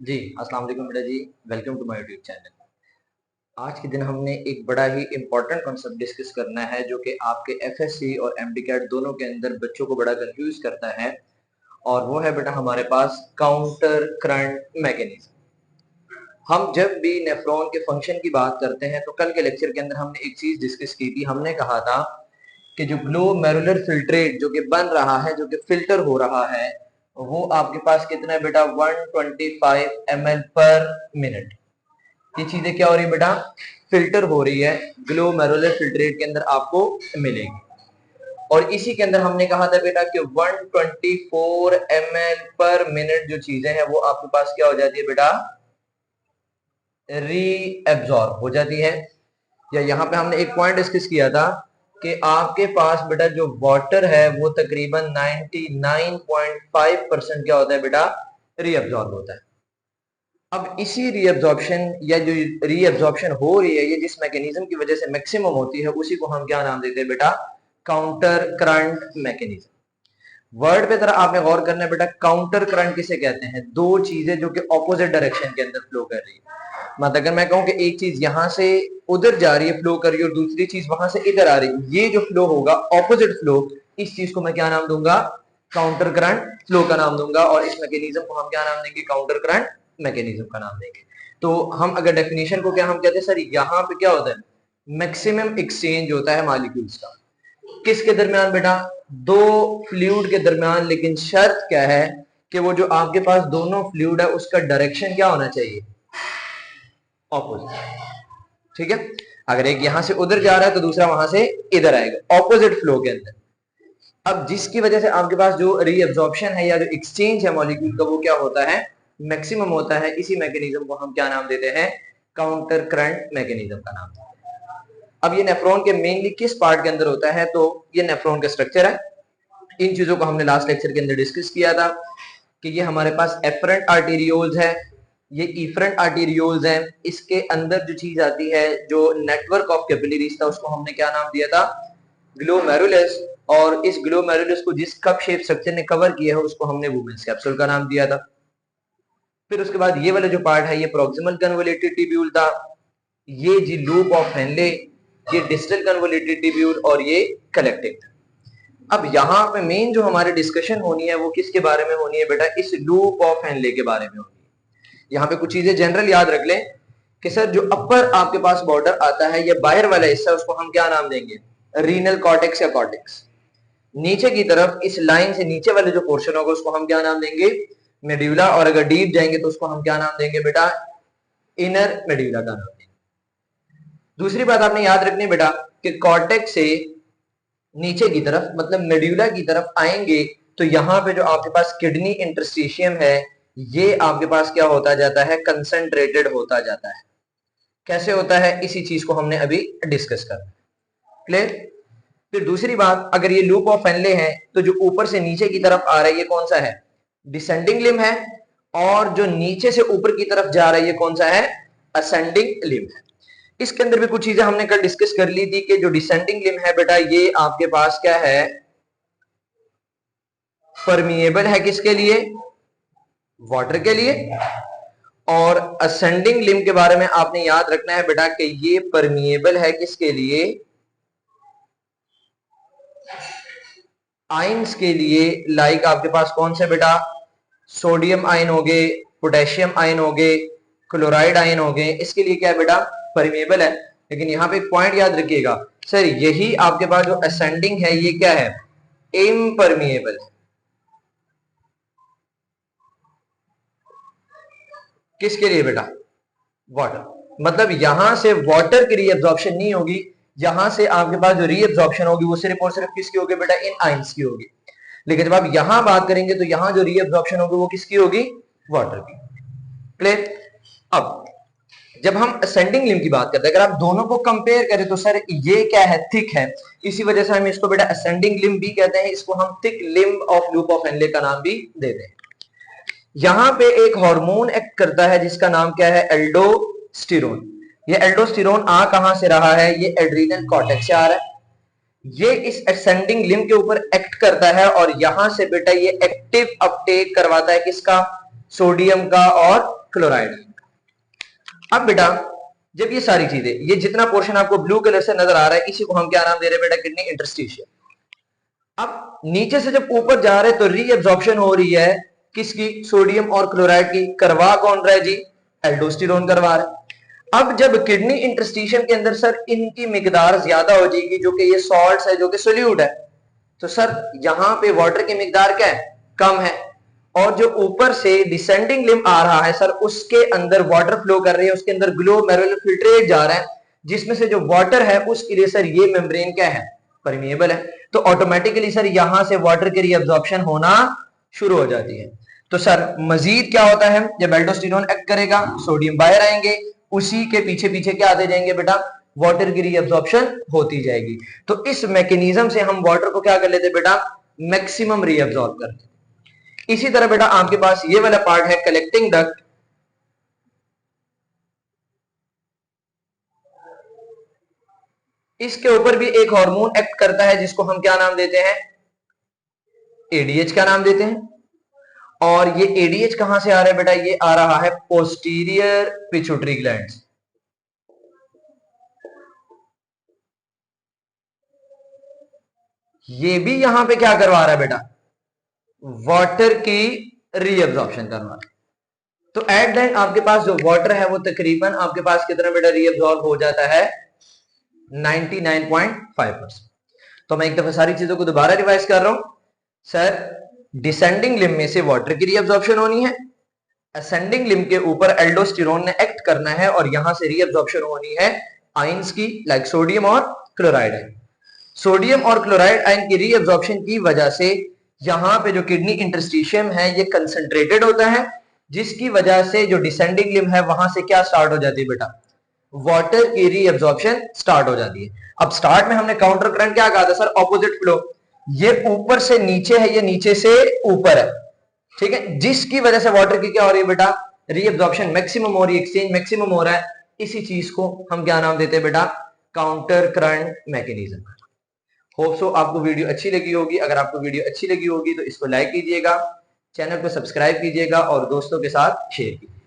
जी, अस्सलाम वालेकुम बेटा जी, welcome to my YouTube channel. आज के दिन हमने एक बड़ा ही इम्पोर्टेंट कॉन्सेप्ट डिस्कस करना है जो कि आपके एफएससी और एमडी-कैट दोनों के अंदर बच्चों को बड़ा कंफ्यूज करता है, और वो है बेटा हमारे पास काउंटर करंट मैकेनिज्म। हम जब भी नेफ्रॉन के फंक्शन की बात करते हैं तो कल के लेक्चर के अंदर हमने एक चीज डिस्कस की थी। हमने कहा था कि जो ग्लोमेरुलर फिल्ट्रेट जो कि बन रहा है, जो कि फिल्टर हो रहा है, वो आपके पास कितना है बेटा, 125 ml पर मिनट। ये चीजें क्या हो रही है बेटा, फिल्टर हो रही है, ग्लोमेरुलर फिल्ट्रेट के अंदर आपको मिलेगी। और इसी के अंदर हमने कहा था बेटा कि 124 ml पर मिनट जो चीजें हैं वो आपके पास क्या हो जाती है बेटा, रीएब्सॉर्ब हो जाती है। या यहाँ पे हमने एक पॉइंट डिस्कस किया था कि आपके पास बेटा जो वाटर है वो तकरीबन 99.5% क्या होता है बेटा, रीअब्सॉर्ब होता है। अब इसी रीअब्सॉर्प्शन या जो रीअब्सॉर्प्शन हो रही है, ये जिस मैकेनिज्म की वजह से मैक्सिमम होती है, उसी को हम क्या नाम देते हैं बेटा, काउंटर करंट मैकेनिज्म। वर्ड पे तरह आपने गौर करना है बेटा, काउंटर करंट किसे कहते हैं, दो चीजें जो कि ऑपोजिट डायरेक्शन के अंदर फ्लो कर रही है। मतलब अगर मैं कहूं कि एक चीज यहां से उधर जा रही है, फ्लो कर रही है, और दूसरी चीज वहां से इधर आ रही है, ये जो फ्लो होगा ऑपोजिट फ्लो, इस चीज को मैं क्या नाम दूंगा, काउंटर करंट फ्लो का नाम दूंगा। और इस मैकेनिज्म को हम क्या नाम देंगे, काउंटर करंट मैकेनिज्म का नाम देंगे। तो हम अगर डेफिनेशन को क्या हम कहते हैं सर, यहाँ पे क्या होता है, मैक्सिमम एक्सचेंज होता है मॉलिक्यूल्स का। किसके दरमियान बेटा, दो फ्लूइड के दरमियान। लेकिन शर्त क्या है कि वो जो आपके पास दोनों फ्लूइड है उसका डायरेक्शन क्या होना चाहिए, ऑपोजिट। ठीक है, अगर एक यहां से उधर जा रहा है तो दूसरा वहां से इधर आएगा, ऑपोजिट फ्लो के अंदर। अब जिसकी वजह से आपके पास जो रीअब्सॉर्प्शन है या जो एक्सचेंज है मॉलिक्यूल का, वो क्या होता है, मैक्सिमम होता है। इसी मैकेनिज्म को हम क्या नाम देते हैं, काउंटर करंट मैकेनिज्म का नाम देते हैं। अब ये नेफ्रॉन के मेनली किस पार्ट के अंदर होता है, तो ये नेफ्रॉन का स्ट्रक्चर है। इन चीजों को हमने लास्ट लेक्चर के अंदर डिस्कस किया था कि ये हमारे पास एफरेंट आर्टेरियोल्स है, ये इफरेंट आर्टेरियोल्स हैं। इसके अंदर जो चीज आती है, जो नेटवर्क ऑफ कैपिलरीज था, उसको हमने क्या नाम दिया था, ग्लोमेरुलस। और इस ग्लोमेरुलस को जिस कप शेप स्ट्रक्चर ने कवर किया है उसको हमने वुमेन्स कैप्सूल का नाम दिया था। फिर उसके बाद ये वाला जो पार्ट है, ये प्रोक्सिमल कन्वोल्यूटेड ट्यूब्यूल था, ये जी लूप ऑफ हेनले, ये डिस्टल कन्वोल्यूटेड ट्यूब्यूल, और ये कलेक्टिंग। अब यहाँ पे मेन जो हमारी डिस्कशन होनी है वो किसके बारे में होनी है बेटा, इस लूप ऑफ हेनले के बारे में होनी है। यहाँ पे कुछ चीजें जनरल याद रख लें कि सर जो अपर आपके पास बॉर्डर आता है, ये बाहर वाला हिस्सा, उसको हम क्या नाम देंगे, रीनल कॉर्टेक्स या कॉर्टेक्स। नीचे की तरफ इस लाइन से नीचे वाले जो पोर्शन होगा उसको हम क्या नाम देंगे, मेड्यूला। और अगर डीप जाएंगे तो उसको हम क्या नाम देंगे बेटा, इनर मेड्यूला का नाम देंगे। दूसरी बात आपने याद रखनी बेटा कि कॉर्टेक्स से नीचे की तरफ मतलब मेड्यूला की तरफ आएंगे तो यहाँ पे जो आपके पास किडनी इंटरस्टिशियम है, ये आपके पास क्या होता जाता है, कंसंट्रेटेड होता जाता है। कैसे होता है, इसी चीज को हमने अभी डिस्कस करना है। क्लियर। फिर दूसरी बात, अगर ये लूप ऑफ हेनले है तो जो ऊपर से नीचे की तरफ आ रहा है ये कौन सा है, डिसेंडिंग लिम है। और जो नीचे से ऊपर की तरफ जा रहा है ये कौन सा है, असेंडिंग लिम है। इसके अंदर भी कुछ चीजें हमने कल डिस्कस कर ली थी कि जो डिसेंडिंग लिम है बेटा, ये आपके पास क्या है, परमिएबल है, किसके लिए, वाटर के लिए। और असेंडिंग लिम के बारे में आपने याद रखना है बेटा कि ये परमिएबल है, किसके लिए, आयंस के लिए। लाइक आपके पास कौन से बेटा, सोडियम आयन हो गए, पोटेशियम आयन हो गए, क्लोराइड आयन हो गए, इसके लिए क्या है बेटा, परमिएबल है। लेकिन यहां पे एक पॉइंट याद रखिएगा सर, यही आपके पास जो असेंडिंग है ये क्या है, इम्परमिएबल है। किसके लिए बेटा, वाटर। मतलब यहां से वाटर की रीअब्जॉर्प्शन नहीं होगी, यहां से आपके पास जो रीअब्जॉर्प्शन होगी वो सिर्फ और सिर्फ किसकी होगी बेटा, इन आयंस की होगी। लेकिन जब आप यहां बात करेंगे तो यहां जो रीअब्जॉर्प्शन होगी वो किसकी होगी, वाटर की। क्लियर। अब जब हम असेंडिंग लिम की बात करते हैं, अगर आप दोनों को कंपेयर करें तो सर ये क्या है, थिक है, इसी वजह से हम इसको बेटा असेंडिंग लिम भी कहते हैं, इसको हम thick limb of loop of Henle का नाम भी देते हैं। यहां पे एक हार्मोन एक्ट करता है जिसका नाम क्या है, एल्डोस्टेरोन। ये एल्डोस्टेरोन आ कहां से रहा है, ये एड्रीनल कॉर्टेक्स से आ रहा है। ये इस असेंडिंग लिम के ऊपर एक्ट करता है और यहां से बेटा ये एक्टिव अपटेक करवाता है, किसका, सोडियम का और क्लोराइड। अब बेटा जब ये सारी चीजें, ये जितना पोर्शन आपको ब्लू कलर से नजर आ रहा है, इसी को हम क्या नाम दे रहे हैं बेटा? Kidney interstitium. अब नीचे से जब ऊपर जा रहे हैं तो रीअब्जॉर्प्शन हो रही है किसकी? सोडियम और क्लोराइड की। करवा कौन रहा है जी? एल्डोस्टेरोन करवा रहा है। अब जब किडनी इंटरस्टिशियम के अंदर सर इनकी मिकदार ज्यादा हो जाएगी, जो कि ये सॉल्ट्स है, जो कि सोल्यूट है, तो सर यहां पे वाटर की मिकदार क्या है? कम है। और जो ऊपर से डिसेंडिंग लिम्ब आ रहा है सर, उसके अंदर वाटर फ्लो कर रही है, उसके अंदर ग्लोमेरुलर फिल्ट्रेट जा रहा है, जिसमें से जो वाटर है उसके लिए सर ये मेम्ब्रेन क्या है? परमिएबल है। तो ऑटोमेटिकली सर यहां से वाटर की रीअब्जॉर्प्शन होना शुरू हो जाती है। तो सर मजीद क्या होता है? जब एल्डोस्टेरोन एक्ट करेगा, सोडियम बाहर आएंगे, उसी के पीछे पीछे क्या आते जाएंगे बेटा? वाटर की रीअब्जॉर्प्शन होती जाएगी। तो इस मैकेनिज्म से हम वाटर को क्या कर लेते बेटा? मैक्सिमम रीअब्जॉर्ब कर लेते। इसी तरह बेटा आपके पास ये वाला पार्ट है कलेक्टिंग डक्ट। इसके ऊपर भी एक हार्मोन एक्ट करता है, जिसको हम क्या नाम देते हैं? एडीएच का नाम देते हैं। और ये एडीएच कहां से आ रहा है बेटा? ये आ रहा है पोस्टीरियर पिट्यूटरी ग्लैंड। ये भी यहां पे क्या करवा रहा है बेटा? वाटर की रीअब्जॉर्प्शन करवा रहा है। तो एट द एंड आपके पास जो वाटर है वो तकरीबन आपके पास कितना बेटा रीअब्सॉर्ब हो जाता है? 99.5%। तो मैं एक दफा सारी चीजों को दोबारा रिवाइज कर रहा हूं। सर डिसेंडिंग लिम्ब में से वाटर की रीअब्सॉर्प्शन होनी है, असेंडिंग लिम्ब के ऊपर एल्डोस्टेरोन ने एक्ट करना है और यहां से रीअब्सॉर्प्शन होनी है आयंस की, लाइक सोडियम और क्लोराइड आयन। सोडियम और क्लोराइड आयन की रीअब्सॉर्प्शन की वजह से यहां पे जो किडनी इंटरस्टिशियम है ये कंसंट्रेटेड होता है, जिसकी वजह से जो डिसेंडिंग लिम्ब है वहां से क्या स्टार्ट हो जाती है बेटा? वाटर की रीअब्सॉर्प्शन स्टार्ट हो जाती है। अब स्टार्ट में हमने काउंटर करंट क्या कहा था सर? Opposite flow. ये ऊपर से नीचे है, ये नीचे से ऊपर है, ठीक है, जिसकी वजह से वाटर की क्या हो रही है बेटा? रीअब्सॉर्प्शन मैक्सिमम हो रही है, एक्सचेंज मैक्सिमम हो रहा है। इसी चीज को हम क्या नाम देते हैं बेटा? Counter current mechanism. Hope so आपको वीडियो अच्छी लगी होगी। अगर आपको वीडियो अच्छी लगी होगी तो इसको लाइक कीजिएगा, चैनल को सब्सक्राइब कीजिएगा और दोस्तों के साथ शेयर कीजिए।